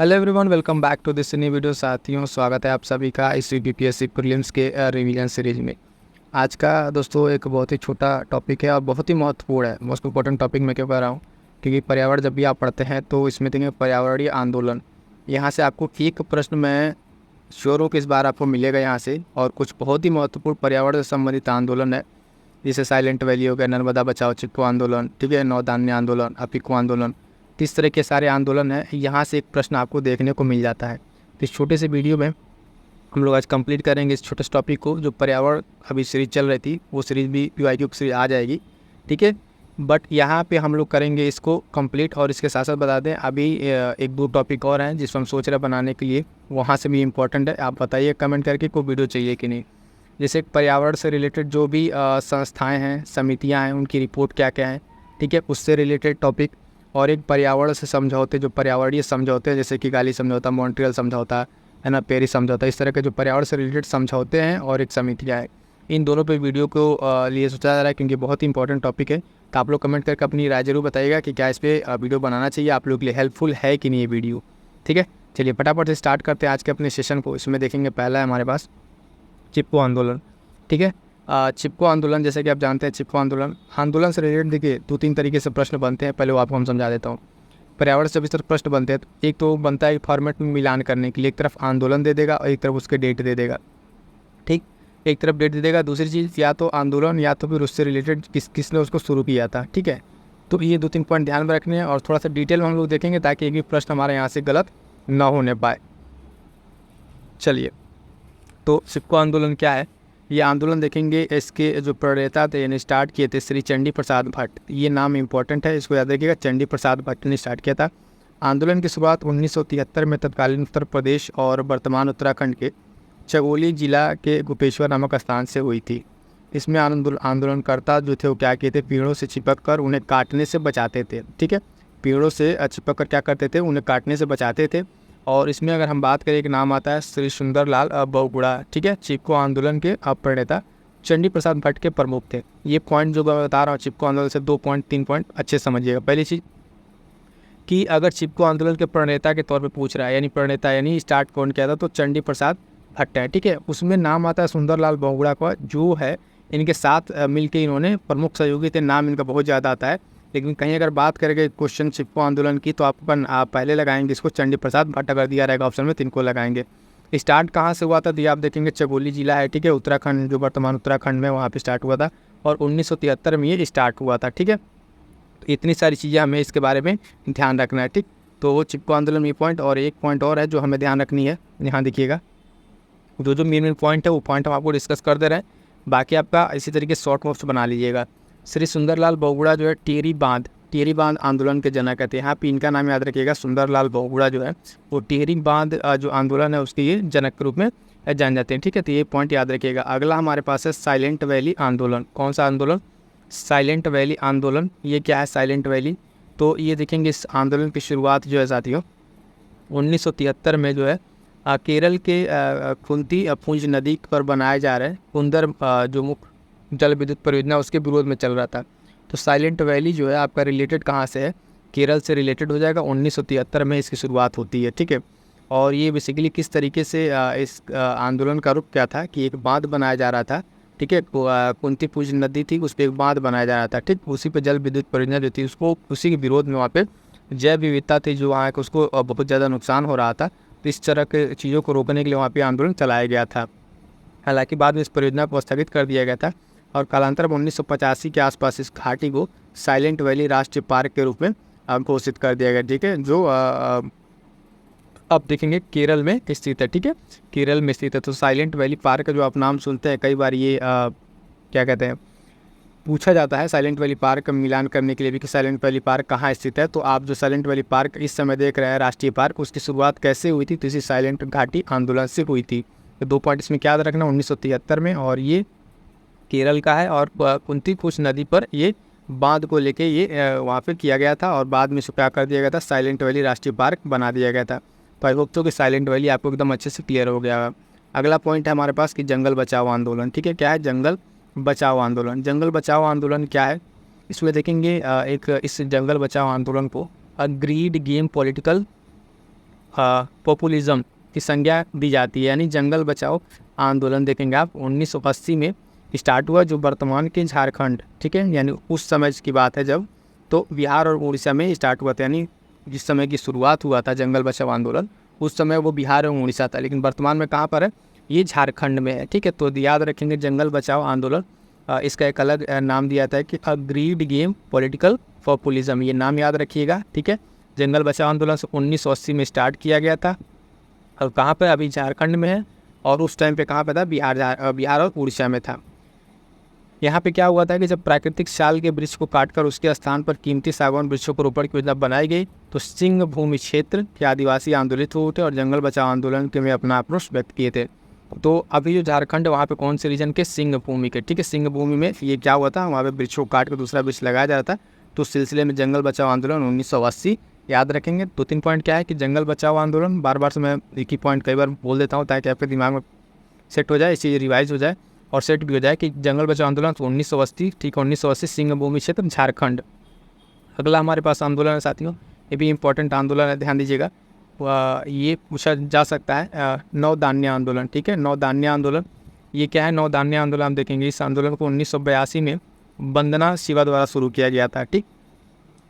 Hello everyone, welcome back to this new video. साथियों, स्वागत है आप सभी का इस यूपीएससी प्रीलिम्स के रिवीजन सीरीज में। आज का दोस्तों एक बहुत ही छोटा टॉपिक है और बहुत ही महत्वपूर्ण है। मोस्ट इंपॉर्टेंट टॉपिक मैं क्यों कह रहा हूँ, क्योंकि पर्यावरण जब भी आप पढ़ते हैं तो इसमें देखेंगे पर्यावरणीय आंदोलन। यहाँ से आपको एक प्रश्न मैं श्योर हूँ कि इस बार आपको मिलेगा यहाँ से, और कुछ बहुत ही महत्वपूर्ण पर्यावरण से संबंधित आंदोलन है, जैसे साइलेंट वैली हो गया, नर्मदा बचाओ चिपको आंदोलन, ठीक है, नौधान्य आंदोलन, अपिको आंदोलन। तो इस तरह के सारे आंदोलन है, यहाँ से एक प्रश्न आपको देखने को मिल जाता है। तो इस छोटे से वीडियो में हम लोग आज कंप्लीट करेंगे इस छोटे से टॉपिक को। जो पर्यावरण अभी सीरीज चल रही थी वो सीरीज भी पीवाईक्यू की सीरीज आ जाएगी, ठीक है। बट यहाँ पे हम लोग करेंगे इसको कंप्लीट, और इसके साथ साथ बता दें अभी एक दो टॉपिक और हैं जिसको हम सोच रहे हैं बनाने के लिए, वहाँ से भी इम्पोर्टेंट है। आप बताइए कमेंट करके कोई वीडियो चाहिए कि नहीं। जैसे पर्यावरण से रिलेटेड जो भी संस्थाएं हैं, समितियां हैं, उनकी रिपोर्ट क्या क्या है, ठीक है, उससे रिलेटेड टॉपिक। और एक पर्यावरण से समझौते, जो पर्यावरणीय समझौते हैं, जैसे कि गाली समझौता, मॉन्ट्रियल समझौता है ना, पेरिस समझौता, इस तरह के जो पर्यावरण से रिलेटेड समझौते हैं और एक समितियाँ हैं, इन दोनों पे वीडियो को लिए सोचा जा रहा है, क्योंकि बहुत ही इंपॉर्टेंट टॉपिक है। तो आप लोग कमेंट करके अपनी राय जरूर बताइएगा कि क्या इस पर वीडियो बनाना चाहिए, आप लोग के लिए हेल्पफुल है कि नहीं ये वीडियो, ठीक है। चलिए फटाफट से स्टार्ट करते हैं आज के अपने सेशन को। इसमें देखेंगे पहला है हमारे पास चिपको आंदोलन, ठीक है। चिपको आंदोलन, जैसे कि आप जानते हैं, चिपको आंदोलन से रिलेटेड देखिए दो तीन तरीके से प्रश्न बनते हैं। पहले वो आपको हम समझा देता हूँ। पर्यावरण से इस तरह प्रश्न बनते हैं, तो एक तो बनता है फॉर्मेट में मिलान करने के लिए, एक तरफ आंदोलन दे देगा और एक तरफ उसके डेट दे देगा, ठीक। एक तरफ डेट दे देगा, दूसरी चीज़ या तो आंदोलन या तो फिर उससे रिलेटेड किसने उसको शुरू किया था, ठीक है। तो ये दो तीन पॉइंट ध्यान में रखने हैं और थोड़ा सा डिटेल में हम लोग देखेंगे ताकि एक भी प्रश्न हमारे यहाँ से गलत ना होने पाए। चलिए, तो चिपको आंदोलन क्या है, ये आंदोलन देखेंगे। इसके जो प्रणेता थे, यानी स्टार्ट किए थे, श्री चंडी प्रसाद भट्ट। ये नाम इंपॉर्टेंट है, इसको याद रखिएगा। चंडी प्रसाद भट्ट ने स्टार्ट किया था। आंदोलन की शुरुआत 1973 में तत्कालीन उत्तर प्रदेश और वर्तमान उत्तराखंड के चमोली जिला के गोपेश्वर नामक स्थान से हुई थी। इसमें आंदोलनकर्ता जो थे वो क्या किए थे, पेड़ों से चिपक कर उन्हें काटने से बचाते थे, ठीक है। पेड़ों से चिपक कर क्या करते थे, उन्हें काटने से बचाते थे। और इसमें अगर हम बात करें, एक नाम आता है श्री सुंदरलाल बहुगुणा, ठीक है। चिपको आंदोलन के प्रणेता चंडी प्रसाद भट्ट के प्रमुख थे। ये पॉइंट जो मैं बता रहा हूँ चिपको आंदोलन से, 2 पॉइंट 3 पॉइंट अच्छे समझिएगा। पहली चीज़ कि अगर चिपको आंदोलन के प्रणेता के तौर पे पूछ रहा है, यानी प्रणेता यानी स्टार्ट कौन किया था, तो चंडी प्रसाद भट्ट है, ठीक है। उसमें नाम आता है सुंदरलाल बहुगुणा का, जो है इनके साथ मिलके इन्होंने प्रमुख सहयोगी थे। नाम इनका बहुत ज़्यादा आता है, लेकिन कहीं अगर बात करेंगे क्वेश्चन चिपको आंदोलन की, तो आप पहले लगाएंगे इसको चंडी प्रसाद भट्ट, अगर दिया रहेगा ऑप्शन में, तो इनको लगाएंगे। स्टार्ट कहाँ से हुआ था, तो आप देखेंगे चमोली जिला है, ठीक है, उत्तराखंड, जो वर्तमान उत्तराखंड में, वहाँ पे स्टार्ट हुआ था। और 1973 में ये स्टार्ट हुआ था, ठीक है। तो इतनी सारी चीज़ें हमें इसके बारे में ध्यान रखना है, ठीक। तो वो चिपको आंदोलन में पॉइंट, और एक पॉइंट और है जो हमें ध्यान रखनी है। यहाँ देखिएगा, जो मेन पॉइंट है वो पॉइंट हम आपको डिस्कस कर दे रहे हैं, बाकी आपका इसी तरीके शॉर्ट नोट्स बना लीजिएगा। श्री सुंदरलाल बहुगुणा जो है टेरी बांध आंदोलन के जनक है। यहाँ पे इनका नाम याद रखिएगा, सुंदरलाल बहुगुणा जो है वो टेरी बांध जो आंदोलन है उसके ये जनक के रूप में जान जाते हैं, ठीक है। तो ये पॉइंट याद रखिएगा। अगला हमारे पास है साइलेंट वैली आंदोलन। कौन सा आंदोलन, साइलेंट वैली आंदोलन। ये क्या है साइलेंट वैली, तो ये देखेंगे इस आंदोलन की शुरुआत जो है साथियों 1973 में जो है केरल के कुंती पुंज नदी पर बनाए जा रहे कुंदर जो मुख्य जल विद्युत परियोजना, उसके विरोध में चल रहा था। तो साइलेंट वैली जो है आपका रिलेटेड कहाँ से है, केरल से रिलेटेड हो जाएगा। 1973 में इसकी शुरुआत होती है, ठीक है। और ये बेसिकली किस तरीके से इस आंदोलन का रूप क्या था कि एक बांध बनाया जा रहा था, ठीक है। कुंती पुंज नदी थी, उस पर एक बांध बनाया जा रहा था, ठीक। उसी पे जल विद्युत परियोजना जो थी, उसको उसी के विरोध में वहाँ पे जैव विविधता थी जो वहाँ उसको बहुत ज़्यादा नुकसान हो रहा था। तो इस तरह के चीज़ों को रोकने के लिए वहाँ पे आंदोलन चलाया गया था। हालांकि बाद में इस परियोजना को स्थगित कर दिया गया था, और कालांतर में 1985 के आसपास इस घाटी को साइलेंट वैली राष्ट्रीय पार्क के रूप में घोषित कर दिया गया, ठीक है। जो अब देखेंगे केरल में स्थित है, ठीक है, केरल में स्थित है। तो साइलेंट वैली पार्क जो आप नाम सुनते हैं कई बार, ये क्या कहते हैं, पूछा जाता है साइलेंट वैली पार्क का मिलान करने के लिए भी कि साइलेंट वैली पार्क कहाँ स्थित है। तो आप जो साइलेंट वैली पार्क इस समय देख रहे हैं राष्ट्रीय पार्क, उसकी शुरुआत कैसे हुई थी, तो इसी साइलेंट घाटी आंदोलन से हुई थी। तो 2 पॉइंट इसमें क्या याद रखना, 1973 में, और ये केरल का है। और कुंती पुंज नदी पर ये बांध को लेके ये वहाँ पे किया गया था, और बाद में इसे क्या कर दिया गया था, साइलेंट वैली राष्ट्रीय पार्क बना दिया गया था। तो आई होप तो कि साइलेंट वैली आपको एकदम अच्छे से क्लियर हो गया। अगला पॉइंट है हमारे पास कि जंगल बचाओ आंदोलन, ठीक है। क्या है जंगल बचाओ आंदोलन, जंगल बचाओ आंदोलन क्या है, इसमें देखेंगे इस जंगल बचाओ आंदोलन को अग्रीड गेम पॉलिटिकल पॉपुलिज्म की संज्ञा दी जाती है, यानी जंगल बचाओ आंदोलन देखेंगे आप 1980 में स्टार्ट हुआ, जो वर्तमान के झारखंड, ठीक है, यानी उस समय की बात है जब, तो बिहार और उड़ीसा में स्टार्ट हुआ था, यानी जिस समय की शुरुआत हुआ था जंगल बचाओ आंदोलन उस समय वो बिहार और उड़ीसा था, लेकिन वर्तमान में कहाँ पर है, ये झारखंड में है, ठीक है। तो याद रखेंगे जंगल बचाओ आंदोलन, इसका एक अलग नाम दिया था कि अग्रीड गेम पॉलिटिकल पॉपुलिज्म, ये नाम याद रखिएगा, ठीक है। जंगल बचाओ आंदोलन 1980 में स्टार्ट किया गया था और कहाँ पर, अभी झारखंड में है, और उस टाइम पे कहाँ पे था, बिहार और उड़ीसा में था। यहाँ पे क्या हुआ था कि जब प्राकृतिक साल के वृक्ष को काटकर उसके स्थान पर कीमती सागवान वृक्षों को रोपण की योजना बनाई गई, तो सिंह भूमि क्षेत्र के आदिवासी आंदोलित हुए थे और जंगल बचाओ आंदोलन के में अपना आक्रोश व्यक्त किए थे। तो अभी जो झारखंड वहाँ पे कौन से रीजन के, सिंह भूमि के, ठीक है। सिंह भूमि में ये क्या हुआ था, वहाँ पे वृक्षों को काट कर दूसरा वृक्ष लगाया जा रहा था, तो सिलसिले में जंगल बचाओ आंदोलन 1980 याद रखेंगे। 2-3 पॉइंट क्या है कि जंगल बचाओ आंदोलन, बार बार से मैं एक ही पॉइंट कई बार बोल देता हूँ ताकि आपके दिमाग में सेट हो जाए, इसी रिवाइज हो जाए और सेट भी हो जाए कि जंगल बचाओ आंदोलन 1980, ठीक है, 1980 सिंह भूमि क्षेत्र झारखंड। अगला हमारे पास आंदोलन है साथियों, ये भी इम्पोर्टेंट आंदोलन है, ध्यान दीजिएगा। ये पूछा जा सकता है, नवधान्य आंदोलन, ठीक है। नवधान्य आंदोलन ये क्या है, नवधान्य आंदोलन हम देखेंगे, इस आंदोलन को 1982 में वंदना शिवा द्वारा शुरू किया गया था, ठीक।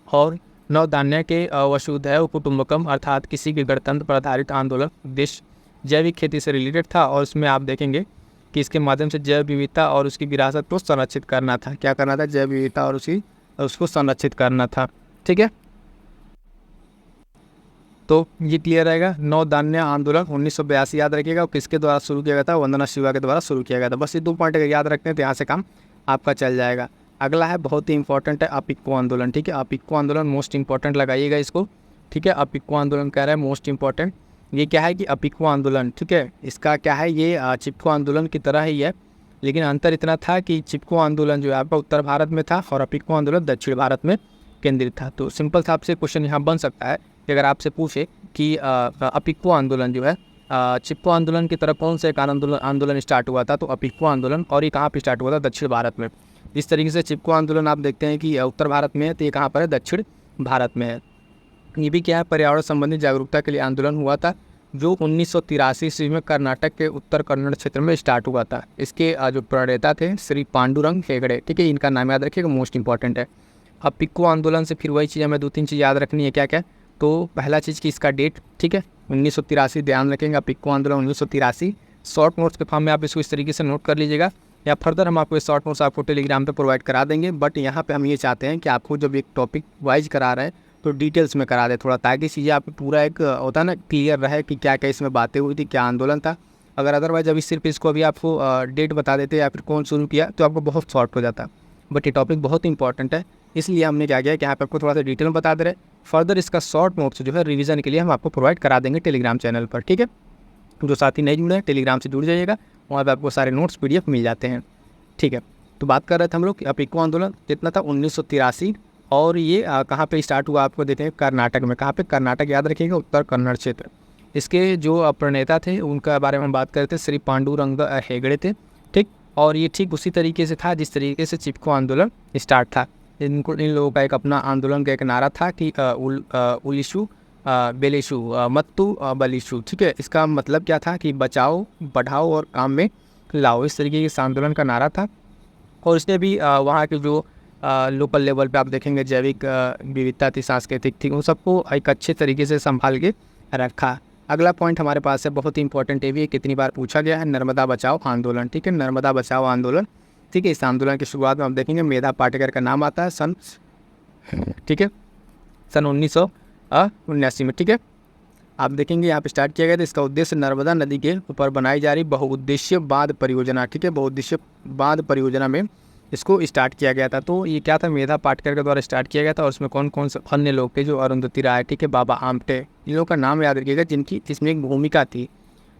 और नवधान्य के वसुधैव कुटुंबकम अर्थात किसी के गणतंत्र पर आधारित आंदोलन उद्देश्य जैविक खेती से रिलेटेड था, और उसमें आप देखेंगे कि इसके माध्यम से जैव विविधता और उसकी विरासत को संरक्षित करना था। क्या करना था, जैव विविधता और उसको संरक्षित करना था, ठीक है। तो ये क्लियर रहेगा। नवधान्य आंदोलन 1982 याद रखिएगा, और किसके द्वारा शुरू किया गया था, वंदना शिवा के द्वारा शुरू किया गया था। बस ये 2 पॉइंट अगर याद रखते हैं तो यहाँ से काम आपका चल जाएगा। अगला है, बहुत ही इंपॉर्टेंट है, अपिक्को आंदोलन, ठीक है। अपिक्को आंदोलन मोस्ट इंपॉर्टेंट लगाइएगा इसको, ठीक है। अपिक्को आंदोलन कह रहा है मोस्ट इंपॉर्टेंट। ये क्या है कि अपिक्को आंदोलन, ठीक है, इसका क्या है, ये चिपको आंदोलन की तरह ही है, लेकिन अंतर इतना था कि चिपको आंदोलन जो है आपका उत्तर भारत में था और अपिक्को आंदोलन दक्षिण भारत में केंद्रित था। तो सिंपल सा आपसे क्वेश्चन यहाँ बन सकता है कि अगर आपसे पूछे कि अपिक्को आंदोलन जो है चिपको आंदोलन की तरह कौन सा एक आंदोलन स्टार्ट हुआ था, तो अपिक्को आंदोलन, और ये कहाँ पे स्टार्ट हुआ था, दक्षिण भारत में। जिस तरीके से चिपको आंदोलन आप देखते हैं कि उत्तर भारत में है, तो ये कहाँ पर है, दक्षिण भारत में है। ये भी क्या है, पर्यावरण संबंधी जागरूकता के लिए आंदोलन हुआ था, जो 1983 ईस्वी में कर्नाटक के उत्तर कन्नड़ क्षेत्र में स्टार्ट हुआ था। इसके जो प्रणेता थे श्री पांडुरंग हेगड़े, ठीक है, इनका नाम याद रखिएगा, मोस्ट इंपॉर्टेंट है। अब पिक्को आंदोलन से फिर वही चीज़ हमें 2-3 चीज़ याद रखनी है, क्या क्या, तो पहला चीज़ कि इसका डेट, ठीक है, 1983 ध्यान रखेंगे। पिक्को आंदोलन 1983 शॉर्ट नोट्स के फॉर्म में आप इसको इस तरीके से नोट कर लीजिएगा, या फर्दर हम आपको शॉर्ट नोट्स आपको टेलीग्राम पे प्रोवाइड करा देंगे। बट यहाँ पे हम ये चाहते हैं कि आपको जब एक टॉपिक वाइज करा रहे हैं तो डिटेल्स में करा दे थोड़ा, ताकि चीज़ें आपको पूरा एक होता है ना क्लियर रहे कि क्या क्या इसमें बातें हुई थी, क्या आंदोलन था। अगर अदरवाइज अभी सिर्फ इसको अभी आपको डेट बता देते या फिर कौन शुरू किया तो आपको बहुत शॉर्ट हो जाता। बट ये टॉपिक बहुत इंपॉर्टेंट है, इसलिए हमने क्या किया कि यहाँ पे आपको थोड़ा सा डिटेल में बता दे रहे। फर्दर इसका शॉर्ट नोट्स जो है रिवीजन के लिए हम आपको प्रोवाइड करा देंगे टेलीग्राम चैनल पर, ठीक है। जो साथी नहीं जुड़े हैं टेलीग्राम से जुड़ जाइएगा, वहाँ पर आपको सारे नोट्स PDF मिल जाते हैं, ठीक है। तो बात कर रहे थे हम लोग कि अपिक्को आंदोलन कितना था, 1983, और ये कहाँ पे स्टार्ट हुआ आपको देते हैं, कर्नाटक में। कहाँ पे, कर्नाटक याद रखिएगा, उत्तर कन्नड़ क्षेत्र। इसके जो प्रणेता थे उनका बारे में हम बात करते थे, श्री पांडुरंग हेगड़े थे, ठीक। और ये ठीक उसी तरीके से था जिस तरीके से चिपको आंदोलन स्टार्ट था। इन लोगों का एक अपना आंदोलन का एक नारा था कि उलिशु बेलेशु मत्तु बलिशु, ठीक है। इसका मतलब क्या था कि बचाओ, बढ़ाओ और काम में लाओ, इस तरीके के इस आंदोलन का नारा था। और इसने भी वहाँ के जो लोकल लेवल पे आप देखेंगे जैविक विविधता थी, सांस्कृतिक थी, उन सबको एक अच्छे तरीके से संभाल के रखा। अगला पॉइंट हमारे पास है, बहुत ही इंपॉर्टेंट, ये भी कितनी बार पूछा गया है, नर्मदा बचाओ आंदोलन, ठीक है। नर्मदा बचाओ आंदोलन, ठीक है। इस आंदोलन की शुरुआत में हम देखेंगे मेधा पाटेकर का नाम आता है सन 1979 में, ठीक है। आप देखेंगे यहाँ पे स्टार्ट किया गया था। इसका उद्देश्य नर्मदा नदी के ऊपर बनाई जा रही बहुउद्देशीय बांध परियोजना, ठीक है, बहुउद्देशीय बांध परियोजना में इसको स्टार्ट किया गया था। तो ये क्या था, मेधा पाटकर के द्वारा स्टार्ट किया गया था, और उसमें कौन कौन से अन्य लोग थे, जो अरुंधति राय, ठीक है, बाबा आमटे, इन लोगों का नाम याद रखिएगा, जिनकी इसमें एक भूमिका थी,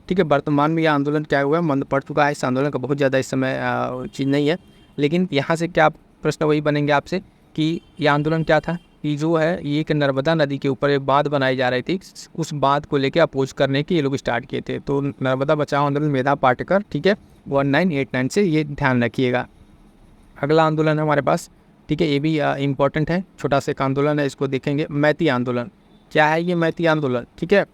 ठीक है। वर्तमान में यह आंदोलन क्या हुआ है, मंद पड़ चुका है। इस आंदोलन का बहुत ज़्यादा इस समय चीज़ नहीं है, लेकिन यहाँ से क्या प्रश्न वही बनेंगे आपसे कि यह आंदोलन क्या था, कि जो है ये कि नर्मदा नदी के ऊपर एक बांध बनाई जा रही थी, उस बांध को लेकर अपोज करने के ये लोग स्टार्ट किए थे। तो नर्मदा बचाओ आंदोलन मेधा पाटकर, ठीक है, 1989 से, ये ध्यान रखिएगा। अगला आंदोलन है हमारे पास, ठीक है, ये भी इम्पॉर्टेंट है, छोटा सा एक आंदोलन है, इसको देखेंगे। मैती आंदोलन क्या है, ये मैती आंदोलन, ठीक है।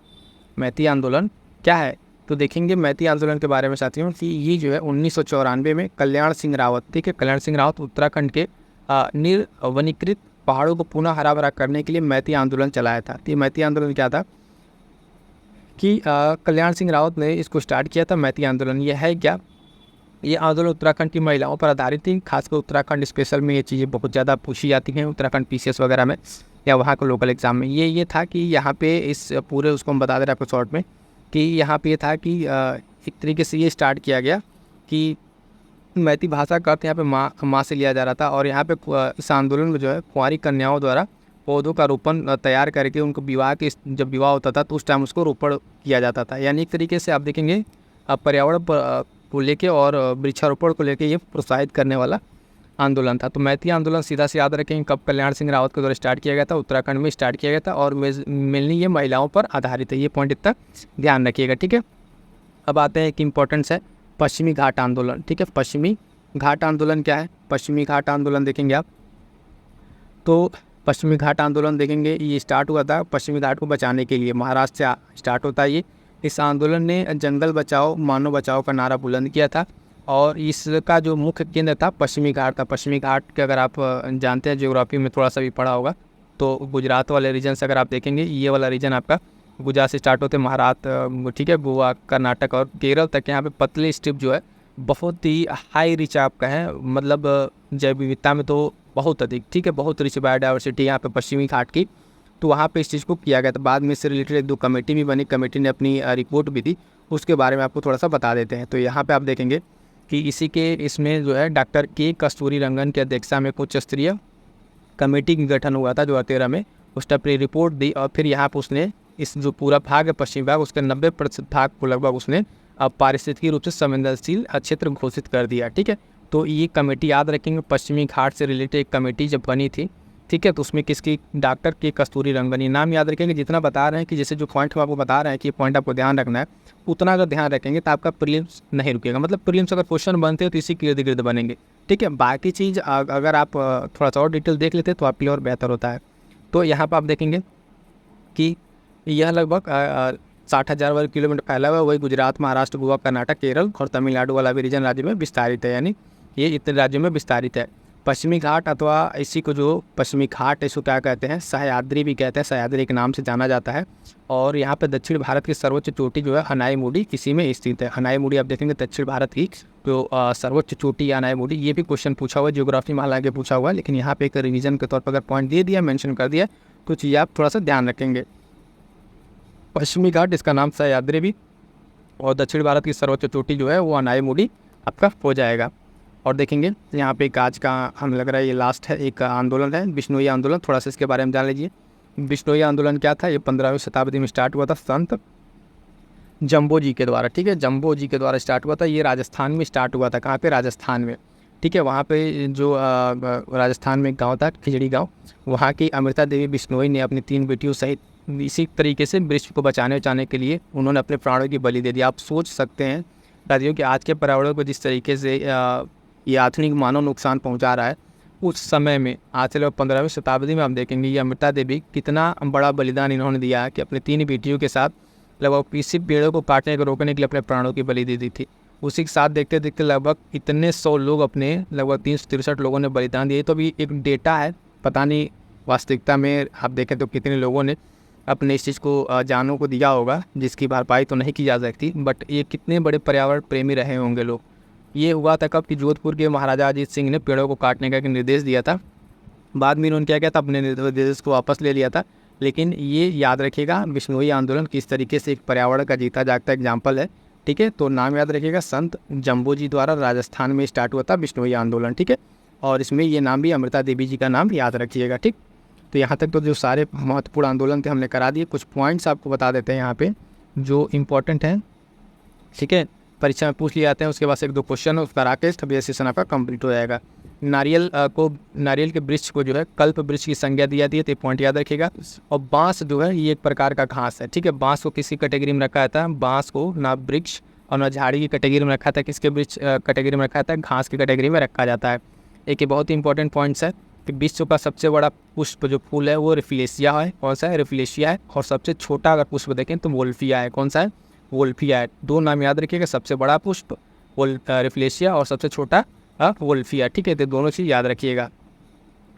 मैती आंदोलन क्या है? तो देखेंगे मैती आंदोलन के बारे में साथियों कि ये जो है 1994 में कल्याण सिंह रावत, ठीक है, कल्याण सिंह रावत उत्तराखंड के निर्वनीकृत पहाड़ों को पुनः हरा भरा करने के लिए मैती आंदोलन चलाया था। तो ये मैती आंदोलन क्या था कि कल्याण सिंह रावत ने इसको स्टार्ट किया था। मैती आंदोलन ये है क्या? ये आंदोलन उत्तराखंड की महिलाओं पर आधारित थी। खासकर उत्तराखंड स्पेशल में ये चीज़ें बहुत ज़्यादा पूछी जाती हैं, उत्तराखंड पीसीएस वगैरह में या वहाँ के लोकल एग्जाम में। ये था कि यहाँ पे इस पूरे उसको हम बता दे रहे हैं आपको शॉर्ट में कि यहाँ पे ये था कि एक तरीके से ये स्टार्ट किया गया कि मैती भाषा का अर्थ यहाँ पे माँ से लिया जा रहा था। और यहाँ पे इस आंदोलन में जो है कुंवारी कन्याओं द्वारा पौधों का रोपण तैयार करके उनको विवाह के जब विवाह होता था तो उस टाइम उसको रोपण किया जाता था। यानी एक तरीके से आप देखेंगे पर्यावरण को लेके और वृक्षारोपण को लेके ये प्रोत्साहित करने वाला आंदोलन था। तो मैती आंदोलन सीधा से याद रखेंगे कब कल्याण सिंह रावत के द्वारा स्टार्ट किया गया था, उत्तराखंड में स्टार्ट किया गया था और मेनली ये महिलाओं पर आधारित है। ये पॉइंट इतना ध्यान रखिएगा, ठीक है। अब आते हैं एक इम्पोर्टेंस है पश्चिमी घाट आंदोलन, ठीक है। पश्चिमी घाट आंदोलन क्या है? पश्चिमी घाट आंदोलन देखेंगे आप तो पश्चिमी घाट आंदोलन देखेंगे ये स्टार्ट हुआ था पश्चिमी घाट को बचाने के लिए, महाराष्ट्र से स्टार्ट होता है ये। इस आंदोलन ने जंगल बचाओ मानव बचाओ का नारा बुलंद किया था और इसका जो मुख्य केंद्र था पश्चिमी घाट था। पश्चिमी घाट के अगर आप जानते हैं ज्योग्राफी में थोड़ा सा भी पढ़ा होगा तो गुजरात वाले रीजन से अगर आप देखेंगे ये वाला रीजन आपका गुजरात से स्टार्ट होते महाराष्ट्र, ठीक है, गोवा, कर्नाटक और केरल तक यहाँ पे पतली स्ट्रिप जो है बहुत ही हाई रिच आपका है, मतलब जैव विविधता में तो बहुत अधिक, ठीक है, बहुत रिच बायोडाइवर्सिटी यहाँ पे पश्चिमी घाट की। तो वहाँ पे इस चीज़ को किया गया था। बाद में इससे रिलेटेड 1-2 कमेटी भी बनी, कमेटी ने अपनी रिपोर्ट भी दी, उसके बारे में आपको थोड़ा सा बता देते हैं। तो यहाँ पे आप देखेंगे कि इसी के इसमें जो है डॉक्टर के कस्तूरी रंगन की अध्यक्षता में कुछ स्तरीय कमेटी का गठन हुआ था 2013 में। उसने अपनी रिपोर्ट दी और फिर यहाँ पर उसने इस जो पूरा भाग है पश्चिमी भाग उसके 90% भाग को लगभग उसने पारिस्थितिकी रूप से संवेदनशील क्षेत्र घोषित कर दिया, ठीक है। तो ये कमेटी याद रखेंगे पश्चिमी घाट से रिलेटेड एक कमेटी जब बनी थी, ठीक है, तो उसमें किसकी? डॉक्टर के कस्तूरी रंगन। ये नाम याद रखेंगे। जितना बता रहे हैं कि जैसे जो पॉइंट हम आपको बता रहे हैं कि ये पॉइंट आपको ध्यान रखना है, उतना अगर ध्यान रखेंगे तो आपका प्रीलिम्स नहीं रुकेगा। मतलब प्रीलिम्स अगर क्वेश्चन बनते हैं तो इसी के इर्द गिर्द बनेंगे, ठीक है। बाकी चीज़ अगर आप थोड़ा सा और डिटेल देख लेते तो आपके लिए और बेहतर होता है। तो यहाँ पर आप देखेंगे कि यह लगभग 60,000 वर्ग किलोमीटर फैला हुआ है। वही गुजरात, महाराष्ट्र, गोवा, कर्नाटक, केरल और तमिलनाडु वाला भी रीजन राज्य में विस्तारित है। यानी ये इतने राज्यों में विस्तारित है। पश्चिमी घाट अथवा इसी को जो पश्चिमी घाट इसको क्या कहते हैं? सह्याद्री भी कहते हैं। सह्याद्री के नाम से जाना जाता है। और यहाँ पे दक्षिण भारत की सर्वोच्च चोटी जो है हनाईमुड़ी इसी में स्थित है। हनाईमुड़ी आप देखेंगे दक्षिण भारत की जो सर्वोच्च चोटी हनाईमुड़ी। ये भी क्वेश्चन पूछा हुआ है, ज्योग्राफी में हालांकि पूछा हुआ है, लेकिन यहाँ पे एक रिवीजन के तौर पर अगर पॉइंट दे दिया, मेंशन कर दिया, तो चीज़ आप थोड़ा सा ध्यान रखेंगे। पश्चिमी घाट इसका नाम सह्याद्री भी और दक्षिण भारत की सर्वोच्च चोटी जो है वो हनाईमुड़ी आपका हो जाएगा। और देखेंगे यहाँ पे एक आज का हमें लग रहा है ये लास्ट है एक आंदोलन है बिश्नोई आंदोलन। थोड़ा सा इसके बारे में जान लीजिए। बिश्नोई आंदोलन क्या था? ये 15वीं शताब्दी में स्टार्ट हुआ था संत जम्बो जी के द्वारा, ठीक है, जम्बो जी के द्वारा स्टार्ट हुआ था। ये राजस्थान में स्टार्ट हुआ था। कहाँ पे? राजस्थान में, ठीक है। वहाँ पे जो राजस्थान में एक गाँव था खिजड़ी गाँव, वहाँ की अमृता देवी बिश्नोई ने अपनी 3 बेटियों सहित इसी तरीके से वृक्ष को बचाने के लिए उन्होंने अपने प्राणों की बलि दे दी। आप सोच सकते हैं साथियों कि आज के पर्यावरण को जिस तरीके से ये आधुनिक मानव नुकसान पहुंचा रहा है, उस समय में आज से लगभग 15वीं शताब्दी में आप देखेंगे ये अमृता देवी कितना बड़ा बलिदान इन्होंने दिया है कि अपनी 3 बेटियों के साथ लगभग इसी पेड़ों को काटने को रोकने के लिए अपने प्राणों की बलि दे दी थी। उसी के साथ देखते देखते लगभग इतने 100 लोग अपने लगभग 363 लोगों ने बलिदान दिए। तो अभी एक डेटा है, पता नहीं वास्तविकता में आप देखें तो कितने लोगों ने अपने इस चीज़ को जानों को दिया होगा, जिसकी भरपाई तो नहीं की जा सकती, बट ये कितने बड़े पर्यावरण प्रेमी रहे होंगे लोग। ये हुआ था कब कि जोधपुर के महाराजा अजीत सिंह ने पेड़ों को काटने का एक निर्देश दिया था। बाद में उन्होंने क्या किया था? अपने निर्देश को वापस ले लिया था। लेकिन ये याद रखिएगा बिश्नोई आंदोलन किस तरीके से एक पर्यावरण का जीता जागता एग्जाम्पल है, ठीक है। तो नाम याद रखिएगा, संत जम्बो जी द्वारा राजस्थान में स्टार्ट हुआ था बिश्नोई आंदोलन, ठीक है। और इसमें ये नाम भी अमृता देवी जी का नाम याद रखिएगा, ठीक। तो यहाँ तक तो जो सारे महत्वपूर्ण आंदोलन थे हमने करा दिए। कुछ पॉइंट्स आपको बता देते हैं यहाँ पे जो इम्पोर्टेंट हैं, ठीक है, परीक्षा में पूछ लिए जाते हैं। उसके बाद 1-2 क्वेश्चन उसका राकेश तभी सेशन आपका कंप्लीट हो जाएगा। नारियल के वृक्ष को जो है कल्प वृक्ष की संज्ञा दी जाती है, तो पॉइंट याद रखिएगा। और बांस जो है ये एक प्रकार का घास है, ठीक है। बांस को किसी कैटेगरी में रखा था? बांस को ना वृक्ष और ना झाड़ी की कैटेगरी में रखा था। किसके वृक्ष कैटेगरी में रखा था? घास की कैटेगरी में रखा जाता है। एक ये बहुत ही इंपॉर्टेंट पॉइंट्स है। कि विश्व का सबसे बड़ा पुष्प जो फूल है वो रिफ्लेशिया है। कौन सा है? रिफ्लेशिया है। और सबसे छोटा अगर पुष्प देखें तो वोल्फिया है। कौन सा है? वोल्फिया है। दो नाम याद रखिएगा, सबसे बड़ा पुष्प रिफ्लेशिया और सबसे छोटा वोल्फिया। ठीक है, तो दोनों चीज़ याद रखिएगा।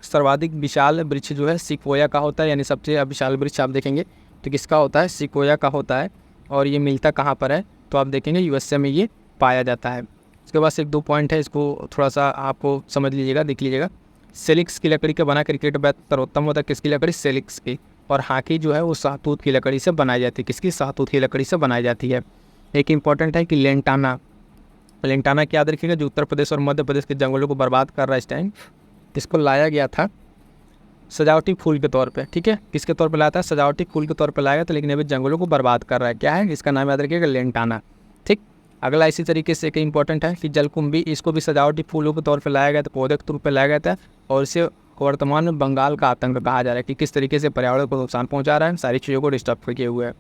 सर्वाधिक विशाल वृक्ष जो है सिक्वोया का होता है, यानी सबसे विशाल वृक्ष आप देखेंगे तो किसका होता है? सिक्वोया का होता है। और ये मिलता कहाँ पर है? तो आप देखेंगे यूएसए में ये पाया जाता है। उसके बाद एक दो पॉइंट है, इसको थोड़ा सा आपको समझ लीजिएगा, देख लीजिएगा। सेलिक्स की लकड़ी का बना क्रिकेट बैट सर्वोत्तम होता है किसकी लकड़ी? सेलिक्स की। और हाकी जो है वो शाहतूत की लकड़ी से बनाई जाती है। किसकी? शाहतूत की लकड़ी से बनाई जाती है। एक इंपॉर्टेंट है कि लेंटाना, लेंटाना क्या याद रखिएगा, जो उत्तर प्रदेश और मध्य प्रदेश के जंगलों को बर्बाद कर रहा है इस टाइम। इसको लाया गया था सजावटी फूल के तौर पे। ठीक है, किसके तौर पे लाया था? सजावटी फूल के तौर पे लाया था, लेकिन अभी जंगलों को बर्बाद कर रहा है। क्या है इसका नाम? याद रखिएगा, लेंटाना। ठीक, अगला इसी तरीके से एक इंपॉर्टेंट है कि जलकुंभी, इसको भी सजावटी फूलों के तौर पे लाया गया था, पौधे के तौर पे लाया गया था। और इसे वर्तमान में बंगाल का आतंक कहा जा रहा है कि किस तरीके से पर्यावरण को नुकसान पहुँचा रहा है, सारी चीज़ों को डिस्टर्ब किए हुए है।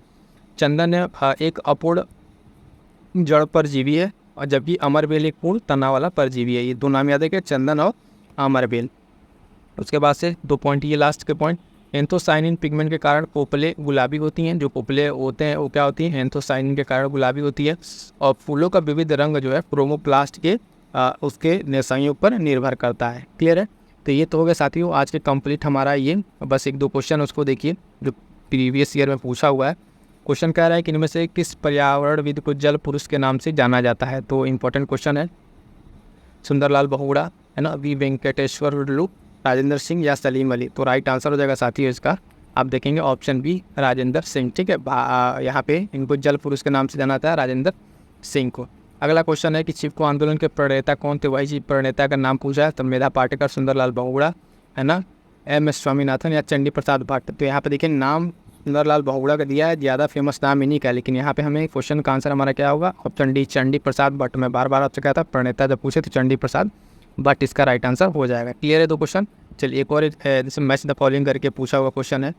चंदन एक अपूर्ण जड़ परजीवी है, और जबकि अमरबेल एक पूर्ण तना वाला परजीवी है। ये दो नाम याद रखिए, चंदन और अमरबेल। उसके बाद से दो पॉइंट, ये लास्ट के पॉइंट, एंथोसाइनिन पिगमेंट के कारण पोपले गुलाबी होती हैं। जो पोपले होते हैं वो क्या होती हैं? एंथोसाइनिन के कारण गुलाबी होती है। और फूलों का विविध रंग जो है क्रोमोप्लास्ट के उसके संयोग पर निर्भर करता है। क्लियर है? तो ये तो हो गया साथियों आज के कंप्लीट हमारा ये। बस एक दो क्वेश्चन उसको देखिए जो प्रीवियस ईयर में पूछा हुआ है। क्वेश्चन कह रहा है कि इनमें से किस पर्यावरणविद को जल पुरुष के नाम से जाना जाता है? तो इंपॉर्टेंट क्वेश्चन है। सुंदरलाल बहुगुणा है ना, वी वेंकटेश्वर लुलू, राजेंद्र सिंह या सलीम अली? तो राइट आंसर हो जाएगा साथियों इसका, आप देखेंगे ऑप्शन बी, राजेंद्र सिंह। ठीक है, यहाँ पे इनको जल पुरुष के नाम से जाना था, राजेंद्र सिंह को। अगला क्वेश्चन है कि चिपको आंदोलन के प्रणेता कौन थे? वही चीज प्रणेता का नाम पूछा है, तो मेधा पाटेकर, सुंदरलाल बहुगुणा है ना, एम.एस. स्वामीनाथन या चंडी प्रसाद भट्ट। तो यहाँ पे देखिए नाम सुंदरलाल बहुगुणा का दिया है, ज़्यादा फेमस नाम इन्हीं का, लेकिन यहाँ पे हमें क्वेश्चन का आंसर हमारा क्या होगा? Option D, Chandi Prasad Bhatt. मैं बार बार आपसे कहता, प्रणेता जब पूछे तो चंडी प्रसाद भट्ट इसका राइट आंसर हो जाएगा। क्लियर है दो क्वेश्चन? चलिए एक और जैसे मैच द फॉलोइंग करके पूछा हुआ क्वेश्चन है,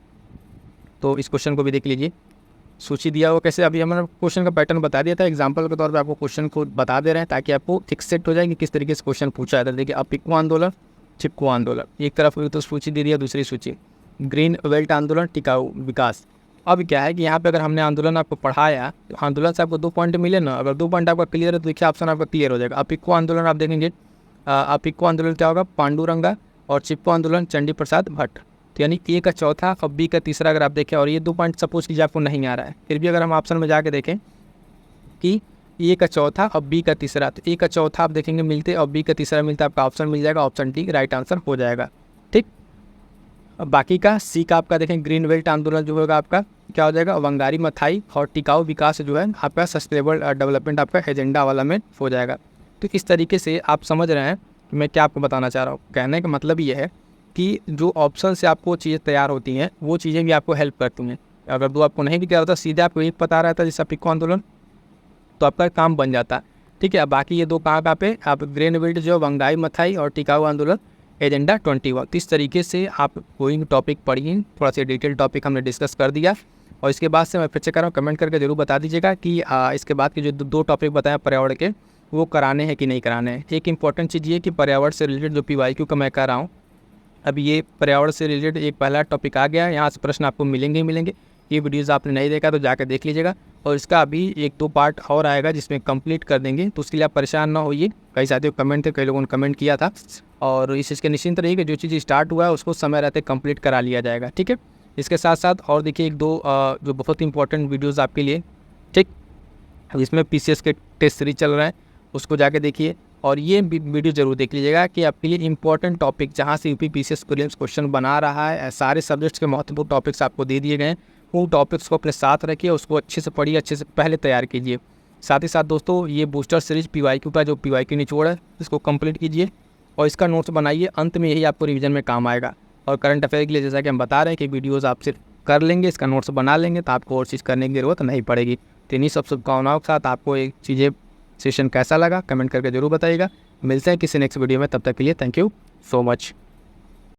तो इस क्वेश्चन को भी देख लीजिए। सूची दिया हुआ कैसे, अभी हमने क्वेश्चन का पैटर्न बता दिया था, एग्जांपल के तौर पे आपको क्वेश्चन को बता दे रहे हैं ताकि आपको फिक्सेट हो जाए कि किस तरीके से क्वेश्चन पूछा है। देखिए अपिको आंदोलन, चिपको आंदोलन, एक तरफ तो सूची दे दिया, दूसरी सूची ग्रीन बेल्ट आंदोलन, टिकाऊ विकास। अब क्या है कि यहाँ पे अगर हमने आंदोलन आपको पढ़ाया तो आंदोलन से आपको 2 पॉइंट मिले ना, अगर 2 पॉइंट आपका क्लियर है तो देखिए ऑप्शन आपका क्लियर हो जाएगा। अपिको आंदोलन आप देखेंगे, अपिको आंदोलन क्या होगा? पांडुरंगा, और चिपको आंदोलन चंडी प्रसाद भट्ट। तो यानी ए का चौथा और बी का तीसरा अगर आप देखें, और ये 2 पॉइंट सपोज कीजिए आपको नहीं आ रहा है, फिर भी अगर हम ऑप्शन में जाके देखें कि ए का चौथा और बी का तीसरा, तो ए का चौथा आप देखेंगे मिलते और बी का तीसरा मिलता है, आपका ऑप्शन मिल जाएगा, ऑप्शन डी राइट आंसर हो जाएगा। ठीक, अब बाकी का सी का आपका देखें, ग्रीन बेल्ट आंदोलन जो होगा आपका क्या हो जाएगा? वंगारी मथाई, और टिकाऊ विकास जो है आपका सस्टेनेबल डेवलपमेंट आपका एजेंडा वाला में हो जाएगा। तो इस तरीके से आप समझ रहे हैं कि मैं क्या आपको बताना चाह रहा हूँ। कहने का मतलब ये है कि जो ऑप्शन से आपको चीज़ें तैयार होती हैं वो चीज़ें भी आपको हेल्प करती हैं। अगर 2 आपको नहीं भी तैयार होता, सीधे आपको एक पता रहता है जैसे अपिको आंदोलन, तो आपका काम बन जाता है। ठीक है, अब बाकी ये 2 कहाँ पे आप ग्रीन बेल्ट जो वंगाई मथाई और टिकाऊ आंदोलन एजेंडा 21। तो इस तरीके से आप कोई टॉपिक पढ़िए, थोड़ा सा डिटेल टॉपिक हमने डिस्कस कर दिया। और इसके बाद से मैं फिर से कर रहा हूँ, कमेंट करके जरूर बता दीजिएगा कि इसके बाद के जो 2 टॉपिक बताएं पर्यावरण के, वो कराने हैं कि नहीं कराने हैं। एक इंपॉर्टेंट चीज़ ये कि पर्यावरण से रिलेटेड जो PYQ का मैं कर रहा हूँ, अभी ये पर्यावरण से रिलेटेड एक पहला टॉपिक आ गया है, यहाँ से प्रश्न आपको मिलेंगे ही मिलेंगे। ये वीडियोज़ आपने नहीं देखा तो जाकर देख लीजिएगा, और इसका अभी 1-2 पार्ट और आएगा जिसमें कंप्लीट कर देंगे, तो उसके लिए आप परेशान ना होइए। कई साथियों कमेंट थे, कई लोगों ने कमेंट किया था, और इस चीज़ के निश्चिंत रहिए कि जो चीज़ स्टार्ट हुआ है उसको समय रहते कंप्लीट करा लिया जाएगा। ठीक है, इसके साथ साथ और देखिए 1-2 जो बहुत इंपॉर्टेंट वीडियोज़ आपके लिए, ठीक, जिसमें PCS के टेस्ट सीरीज चल रहे हैं उसको जाके देखिए, और ये वीडियो जरूर देख लीजिएगा कि आपके लिए इंपॉर्टेंट टॉपिक जहाँ से यूपी PCS प्रीलिम्स क्वेश्चन बना रहा है, सारे सब्जेक्ट्स के महत्वपूर्ण टॉपिक्स आपको दे दिए गए हैं। उन टॉपिक्स को अपने साथ रखिए, उसको अच्छे से पढ़िए, अच्छे से पहले तैयार कीजिए। साथ ही साथ दोस्तों ये बूस्टर सीरीज PYQ का जो PYQ निचोड़ है इसको कंप्लीट कीजिए, और इसका नोट्स बनाइए, अंत में यही आपको रिवीजन में काम आएगा। और करंट अफेयर के लिए जैसा कि हम बता रहे हैं कि वीडियोज़ आप सिर्फ कर लेंगे, इसका नोट्स बना लेंगे तो आपको और चीज़ करने की ज़रूरत नहीं पड़ेगी। तो इन्हीं सब शुभकामनाओं के साथ आपको एक चीज़ें सेशन कैसा लगा कमेंट करके जरूर बताइएगा। मिलते हैं किसी नेक्स्ट वीडियो में, तब तक के लिए थैंक यू सो मच।